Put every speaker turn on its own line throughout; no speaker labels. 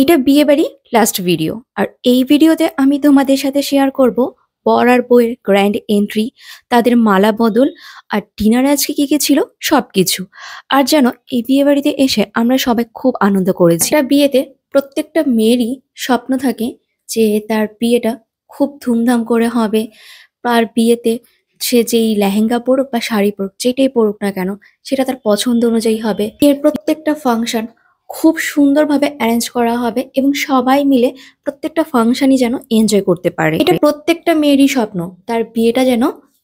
এটা বিয়েবাড়ি last video. আর এই ভিডিওতে আমি তোমাদের সাথে শেয়ার করব বর আর বউয়ের গ্র্যান্ড এন্ট্রি, তাদের মালা বদল, আর ডিনার আজকে কি কি ছিল সবকিছু। আর জানো, এই বিয়ে বাড়িতে এসে আমরা সবাই খুব আনন্দ করেছি। এটা বিয়েতে প্রত্যেকটা মেয়েরই স্বপ্ন থাকে যে তার বিয়েটা খুব ধুমধাম করে হবে। আর বিয়েতে সে যেই লেহেঙ্গা পরুক বা শাড়ি পরুক, যেটাই পরুক না কেন, সেটা তার পছন্দ অনুযায়ী হবে। এর প্রত্যেকটা ফাংশন খুব সুন্দরভাবে অ্যারেঞ্জ করা হবে এবং সবাই মিলে প্রত্যেকটা ফাংশনই যেন এনজয় করতে পারে। এটা প্রত্যেকটা মেয়েরই স্বপ্ন, তার বিয়েটা যেন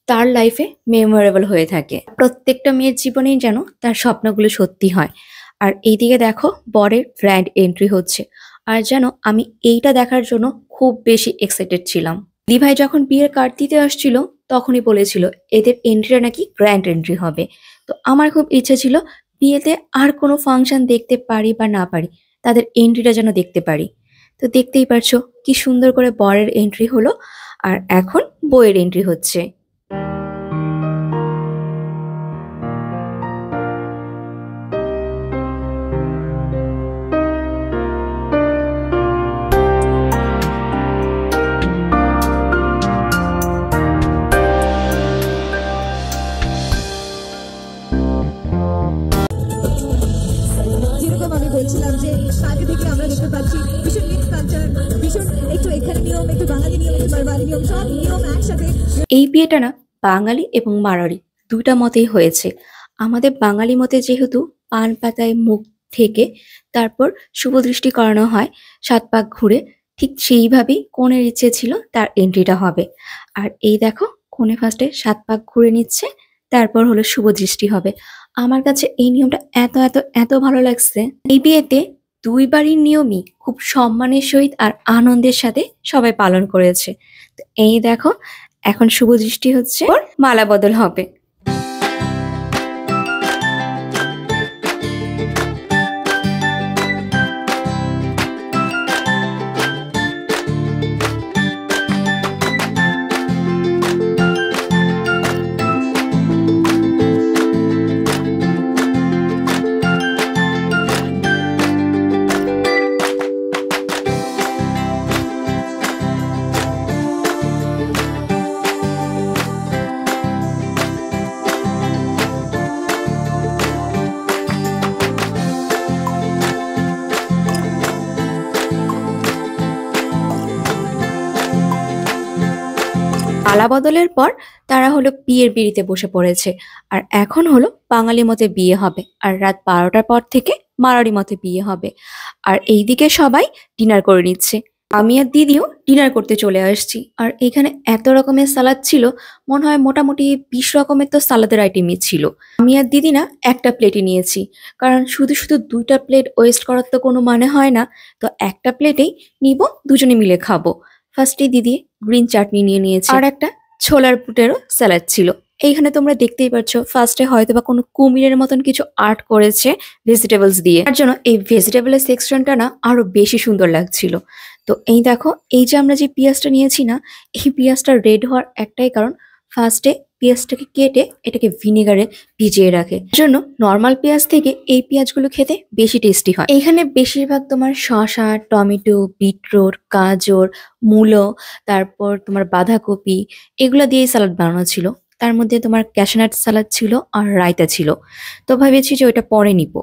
তার লাইফে মেমোরেবল হয়ে থাকে। প্রত্যেকটা মেয়ের জীবনেই যেন তার স্বপ্নগুলো সত্যি হয়। আর এইদিকে দেখো বরের গ্র্যান্ড এন্ট্রি হচ্ছে। আর যেন আমি এইটা দেখার জন্য খুব বেশি এক্সাইটেড ছিলাম। দিভাই যখন বিয়ের কার্ড দিতে আসছিল তখনই বলেছিল এদের এন্ট্রিটা নাকি গ্র্যান্ড এন্ট্রি হবে। তো আমার খুব ইচ্ছে ছিল বিয়েতে আর কোনো ফাংশন দেখতে পারি বা না পারি, তাদের এন্ট্রিটা যেন দেখতে পারি। তো দেখতেই পারছো কি সুন্দর করে বরের এন্ট্রি হলো, আর এখন বউয়ের এন্ট্রি হচ্ছে।
যেরকম আমি বলছিলাম যে আগে থেকে আমরা দেখতে পাচ্ছি ভীষণ মিক্স কালচার, ভীষণ একটু এখানে নিয়ম, একটু বাঙালি নিয়ম, একটু মারবাড়ি নিয়ম, সব নিয়ম একসাথে।
এই বিয়েটা না বাঙালি এবং মারোয়ারি দুইটা মতেই হয়েছে। আমাদের বাঙালি মতে যেহেতু পান পাতায় মুখ থেকে তারপর শুভ দৃষ্টি করানো হয় ৭ পাক ঘুরে, ঠিক সেইভাবেই কনের ইচ্ছে ছিল তার এন্ট্রিটা হবে। আর এই দেখো কনে ফার্স্টে ৭ পাক ঘুরে নিচ্ছে, তারপর হলো শুভ দৃষ্টি হবে। আমার কাছে এই নিয়মটা এত এত এত ভালো লাগছে। এই বিয়েতে দুই বাড়ির নিয়মই খুব সম্মানের সহিত আর আনন্দের সাথে সবাই পালন করেছে। তো এই দেখো এখন শুভ দৃষ্টি হচ্ছে, ওর মালা বদল হবে। মালা বদলের পর তারা হলো বিয়ের পিঁড়িতে বসে পড়েছে। আর এখন হলো বাঙালি মতে বিয়ে হবে, আর রাত ১২টার পর থেকে মারোয়ারি মতে বিয়ে হবে। আর এইদিকে সবাই ডিনার করে নিচ্ছে। আমি আর দিদিও ডিনার করতে চলে আসছি। আর এখানে এত রকমের সালাদ ছিল, মনে হয় মোটামুটি ২০ রকমের তো সালাদের আইটেমই ছিল। আমি আর দিদি না একটা প্লেটই নিয়েছি, কারণ শুধু শুধু দুইটা প্লেট ওয়েস্ট করার তো কোনো মানে হয় না। তো একটা প্লেটেই নিব, দুজনে মিলে খাবো। ফার্স্টে দিদি গ্রিন চাটনি নিয়ে নিয়েছে, আর একটা ছোলার বুটেরও স্যালাড ছিল। এইখানে তোমরা দেখতেই পাচ্ছ ফার্স্টে হয়তো বা কোনো কুমিরের মতন কিছু আর্ট করেছে ভেজিটেবলস দিয়ে, তার জন্য এই ভেজিটেবলের সেকশনটা না আরো বেশি সুন্দর লাগছিল। তো এই দেখো এই যে আমরা যে পেঁয়াজটা নিয়েছি না, এই পেঁয়াজটা রেড হওয়ার একটাই কারণ, ফার্স্টে পেঁয়াজটাকে কেটে এটাকে ভিনেগারে ভিজিয়ে রাখে, জন্য নর্মাল পেঁয়াজ থেকে এই পেঁয়াজগুলো খেতে বেশি টেস্টি হয়। এখানে বেশিরভাগ তোমার শসা, টমেটো, বিটরুট, গাজর, মূলো, তারপর তোমার বাঁধাকপি, এগুলো দিয়েই সালাদ বানানো ছিল। তার মধ্যে তোমার ক্যাশনাট সালাদ ছিল আর রায়তা ছিল। তো ভেবেছি যে ওইটা পরে নিব।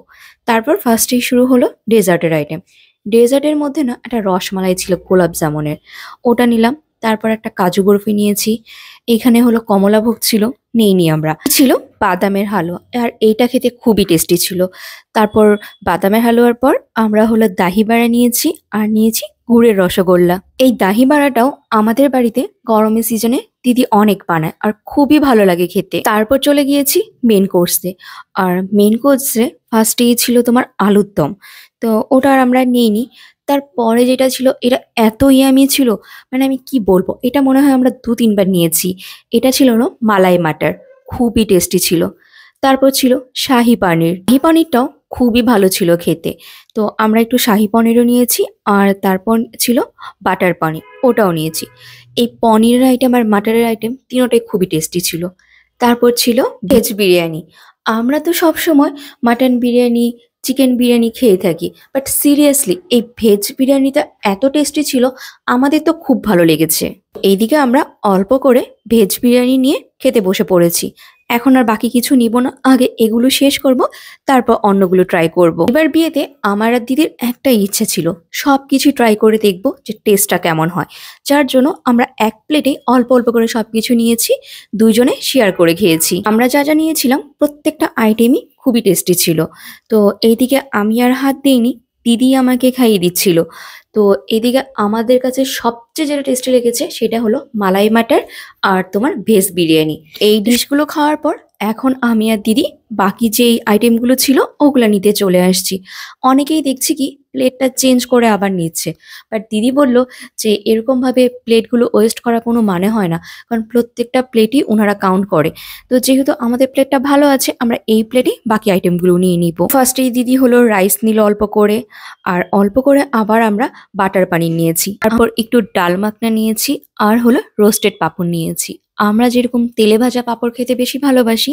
তারপর ফার্স্টেই শুরু হলো ডেজার্টের আইটেম। ডেজার্টের মধ্যে না একটা রসমালাই ছিল গোলাপ জামুনের, ওটা নিলাম। তারপর একটা কাজু বরফি নিয়েছি। এখানে হলো কমলাভোগ ছিল, নেইনি আমরা। ছিল বাদামের হালুয়া, আর এইটা খেতে খুবই টেস্টি ছিল। তারপর বাদামের হালুয়ার পর আমরা হলো দাহি বাড়া নিয়েছি, আর নিয়েছি গুড়ের রসগোল্লা। এই দাহি বাড়াটাও আমাদের বাড়িতে গরমের সিজনে দিদি অনেক বানায় আর খুবই ভালো লাগে খেতে। তারপর চলে গিয়েছি মেন কোর্সে। আর মেন কোর্সে ফার্স্টেই ছিল তোমার আলুর দম, তো ওটা আর আমরা নিইনি। তারপরে যেটা ছিল এটা এত ইয়ামি ছিল, মানে আমি কি বলবো, এটা মনে হয় আমরা ২-৩ বার নিয়েছি। এটা ছিল হলো মালাই মাটার, খুবই টেস্টি ছিল। তারপর ছিল শাহি পানির, শাহি পানিরটাও খুবই ভালো ছিল খেতে। তো আমরা একটু শাহি পনিরও নিয়েছি, আর তারপর ছিল বাটার পনির, ওটাও নিয়েছি। এই পনিরের আইটেম আর মাটারের আইটেম তিনোটাই খুবই টেস্টি ছিল। তারপর ছিল ভেজ বিরিয়ানি। আমরা তো সব সময় মাটন বিরিয়ানি, চিকেন বিরিয়ানি খেয়ে থাকি, বাট সিরিয়াসলি এই ভেজ বিরিয়ানিটা এত টেস্টি ছিল, আমাদের তো খুব ভালো লেগেছে। এইদিকে আমরা অল্প করে ভেজ বিরিয়ানি নিয়ে খেতে বসে পড়েছি। এখন আর বাকি কিছু নিব না, আগে এগুলো শেষ করব, তারপর অন্যগুলো ট্রাই করব। এবার বিয়েতে আমার আর দিদির একটা ইচ্ছে ছিল, সবকিছু ট্রাই করে দেখব যে টেস্টটা কেমন হয়। যার জন্য আমরা এক প্লেটে অল্প অল্প করে সবকিছু নিয়েছি, দুইজনে শেয়ার করে খেয়েছি। আমরা যা যা নিয়েছিলাম প্রত্যেকটা আইটেমই খুবই টেস্টি ছিল। তো এইদিকে আমি আর হাত দিইনি, দিদি আমাকে খাইয়ে দিচ্ছিল। তো এদিকে আমাদের কাছে সবচেয়ে যেটা টেস্টি লেগেছে সেটা হলো মালাই মাটার আর তোমার ভেজ বিরিয়ানি। এই ডিশগুলো খাওয়ার পর এখন আমি আর দিদি বাকি যেই আইটেমগুলো ছিল ওগুলা নিতে চলে আসছি। অনেকেই দেখছি কি প্লেটটা চেঞ্জ করে আবার নিচ্ছে, বাট দিদি বলল যে এরকম ভাবে প্লেটগুলো ওয়েস্ট করার কোনো মানে হয় না, কারণ প্রত্যেকটা প্লেটই ওনারা কাউন্ট করে। তো যেহেতু আমাদের প্লেটটা ভালো আছে, আমরা এই প্লেটেই বাকি আইটেমগুলো নিয়ে নিব। ফার্স্টেই দিদি হলো রাইস নিল অল্প করে, আর অল্প করে আবার আমরা বাটার পানির নিয়েছি, তারপর একটু ডাল মাখনা নিয়েছি, আর হলো রোস্টেড পাপড় নিয়েছি। আমরা যেরকম তেলে ভাজা পাপড় খেতে বেশি ভালোবাসি,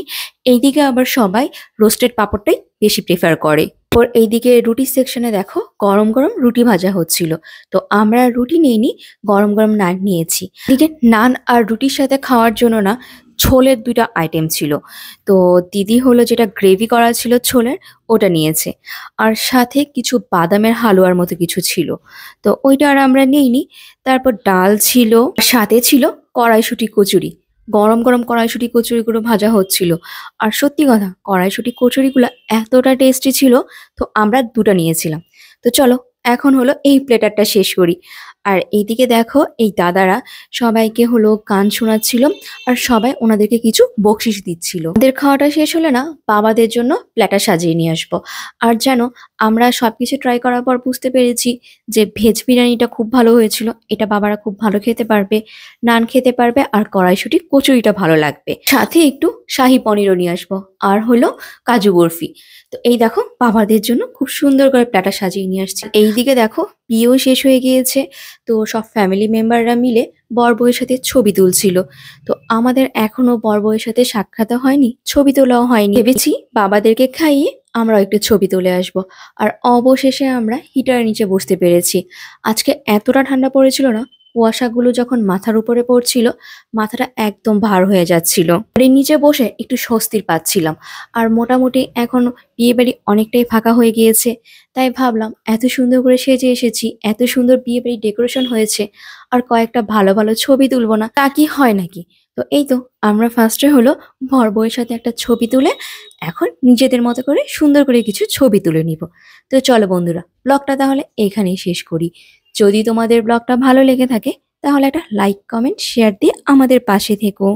এইদিকে আবার সবাই রোস্টেড পাপড়টাই বেশি প্রেফার করে। ওর এইদিকে রুটি সেকশনে দেখো গরম গরম রুটি ভাজা হচ্ছিল, তো আমরা রুটি নিইনি, গরম গরম নান নিয়েছি। এদিকে নান আর রুটির সাথে খাওয়ার জন্য না ছোলের দুইটা আইটেম ছিল। তো দিদি হলো যেটা গ্রেভি করা ছিল ছোলের, ওটা নিয়েছে, আর সাথে কিছু বাদামের হালুয়ার মতো কিছু ছিল, তো ওইটা আর আমরা নিইনি। তারপর ডাল ছিল, সাথে ছিল কড়াইশুঁটি কচুরি। গরম গরম কড়াইশুঁটি কচুরিগুলো ভাজা হচ্ছিল, আর সত্যি কথা কড়াইশুঁটি কচুরিগুলো এতটা টেস্টি ছিল, তো আমরা দুটো নিয়েছিলাম। তো চলো এখন হলো এই প্লেটারটা শেষ করি। আর এইদিকে দেখো এই দাদারা সবাইকে হলো গান শোনাচ্ছিল, আর সবাই ওনাদেরকে কিছু বকশিস দিচ্ছিল। ওদের খাওয়াটা শেষ হলে না বাবাদের জন্য প্ল্যাটার সাজিয়ে নিয়ে আসবো। আর জানো, আমরা সবকিছু ট্রাই করার পর বুঝতে পেরেছি যে ভেজ বিরিয়ানিটা খুব ভালো হয়েছিল, এটা বাবারা খুব ভালো খেতে পারবে, নান খেতে পারবে, আর কড়াইশুঁটি কচুরিটা ভালো লাগবে, সাথে একটু শাহি পনিরও নিয়ে আসবো, আর হলো কাজু বরফি। তো এই দেখো বাবাদের জন্য খুব সুন্দর করে প্ল্যাটার সাজিয়ে নিয়ে আসছি। এইদিকে দেখো বিয়েও শেষ হয়ে গিয়েছে, তো সব ফ্যামিলি মেম্বাররা মিলে বর বউয়ের সাথে ছবি তুলছিল। তো আমাদের এখনো বর বউয়ের সাথে সাক্ষাৎ হয়নি, ছবি তোলাও হয়নি। ভেবেছি বাবাদেরকে খাইয়ে আমরাও একটু ছবি তুলে আসব। আর অবশেষে আমরা হিটারের নিচে বসতে পেরেছি। আজকে এতটা ঠান্ডা পড়েছিল না, কুয়াশাগুলো যখন মাথার উপরে পড়ছিল মাথাটা একদম ভার হয়ে যাচ্ছিল। এর নিচে বসে একটু স্বস্তির পাচ্ছিলাম। আর মোটামুটি এখন বিয়ে বাড়ি অনেকটাই ফাঁকা হয়ে গিয়েছে, তাই ভাবলাম এত সুন্দর করে সেজে এসেছি, এত সুন্দর বিয়ে বাড়ি ডেকোরেশন হয়েছে, আর কয়েকটা ভালো ভালো ছবি তুলবো না, তা কি হয় নাকি। তো এই তো আমরা ফার্স্টে হলো বর বউয়ের সাথে একটা ছবি তুলে এখন নিজেদের মতো করে সুন্দর করে কিছু ছবি তুলে নিব। তো চলো বন্ধুরা, ব্লগটা তাহলে এখানেই শেষ করি। যদি তোমাদের ব্লগটা ভালো লেগে থাকে তাহলে একটা লাইক কমেন্ট শেয়ার দিয়ে আমাদের পাশে থেকো।